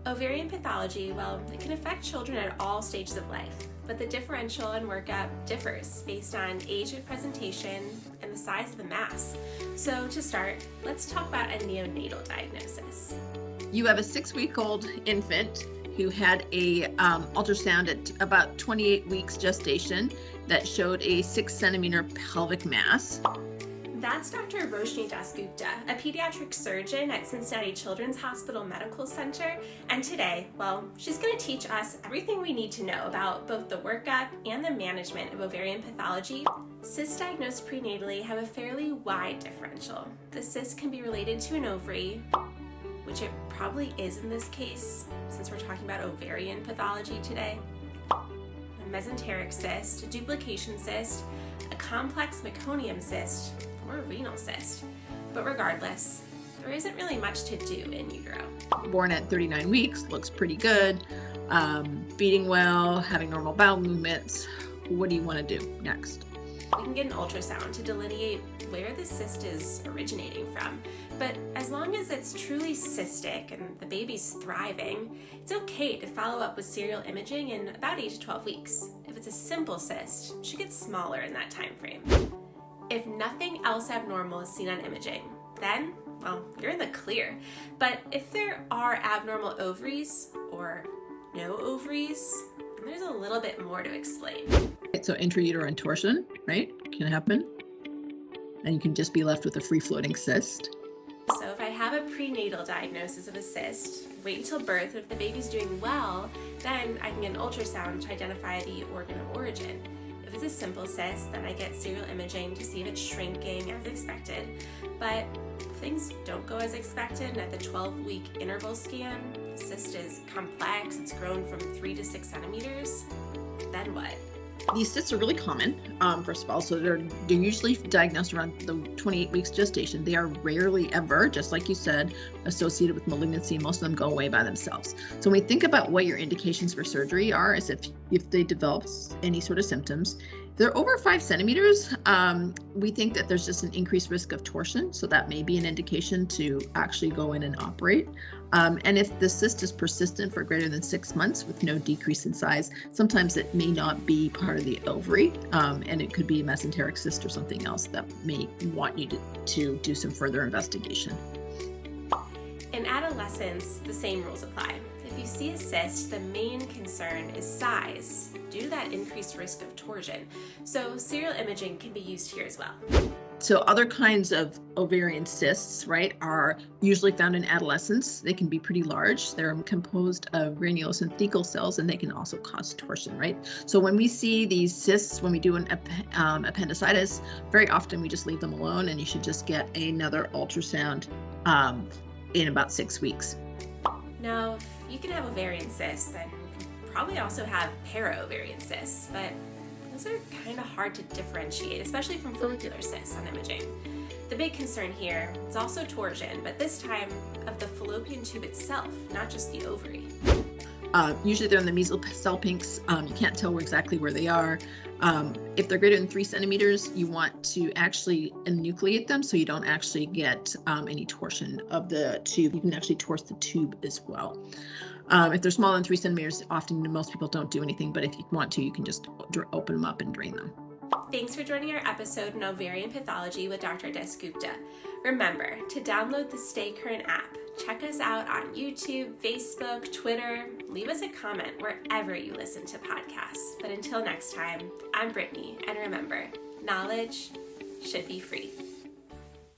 Ovarian pathology, well, it can affect children at all stages of life, but the differential and workup differs based on age of presentation and the size of the mass. So to start, let's talk about a neonatal diagnosis. You have a 6-week-old infant who had a ultrasound at about 28 weeks gestation that showed a 6-centimeter pelvic mass. That's Dr. Roshni Dasgupta, a pediatric surgeon at Cincinnati Children's Hospital Medical Center, and today, well, she's going to teach us everything we need to know about both the workup and the management of ovarian pathology. Cysts diagnosed prenatally have a fairly wide differential. The cyst can be related to an ovary, which it probably is in this case, since we're talking about ovarian pathology today, a mesenteric cyst, a duplication cyst, a complex meconium cyst, or a renal cyst. But regardless, there isn't really much to do in utero. Born at 39 weeks, looks pretty good, feeding well, having normal bowel movements. What do you want to do next? We can get an ultrasound to delineate where the cyst is originating from. But as long as it's truly cystic and the baby's thriving, it's okay to follow up with serial imaging in about 8 to 12 weeks. If it's a simple cyst, it should get smaller in that time frame. If nothing else abnormal is seen on imaging, then, well, you're in the clear. But if there are abnormal ovaries or no ovaries, there's a little bit more to explain. So intrauterine torsion, right, can happen. And you can just be left with a free-floating cyst. So if I have a prenatal diagnosis of a cyst, wait until birth, and if the baby's doing well, then I can get an ultrasound to identify the organ of origin. If it's a simple cyst, then I get serial imaging to see if it's shrinking as expected. But if things don't go as expected, and at the 12-week interval scan, the cyst is complex, it's grown from 3 to 6 centimeters, then what? These cysts are really common, first of all, so they're usually diagnosed around the 28 weeks gestation. They are rarely ever, just like you said, associated with malignancy. Most of them go away by themselves. So when we think about what your indications for surgery are, is if they develop any sort of symptoms, they're over 5 centimeters. We think that there's just an increased risk of torsion, so that may be an indication to actually go in and operate. And if the cyst is persistent for greater than 6 months with no decrease in size, sometimes it may not be part of the ovary, and it could be a mesenteric cyst or something else that may want you to do some further investigation. In adolescence, the same rules apply. If you see a cyst, the main concern is size due to that increased risk of torsion. So serial imaging can be used here as well. So other kinds of ovarian cysts, right, are usually found in adolescents. They can be pretty large. They're composed of granulosynthetic cells, and they can also cause torsion, right? So when we see these cysts, when we do an appendicitis, very often we just leave them alone, and you should just get another ultrasound in about 6 weeks. Now, if you can have ovarian cysts, then you can probably also have paraovarian cysts, but those are kind of hard to differentiate, especially from follicular cysts on imaging. The big concern here is also torsion, but this time of the fallopian tube itself, not just the ovary. Usually they're in the mesosalpinx. You can't tell exactly where they are. If they're greater than 3 centimeters, you want to actually enucleate them so you don't actually get any torsion of the tube. You can actually torse the tube as well. If they're smaller than 3 centimeters, often most people don't do anything, but if you want to, you can just open them up and drain them. Thanks for joining our episode on ovarian pathology with Dr. Dasgupta. Remember to download the Stay Current app. Check us out on YouTube, Facebook, Twitter. Leave us a comment wherever you listen to podcasts. But until next time, I'm Brittany, and remember, knowledge should be free.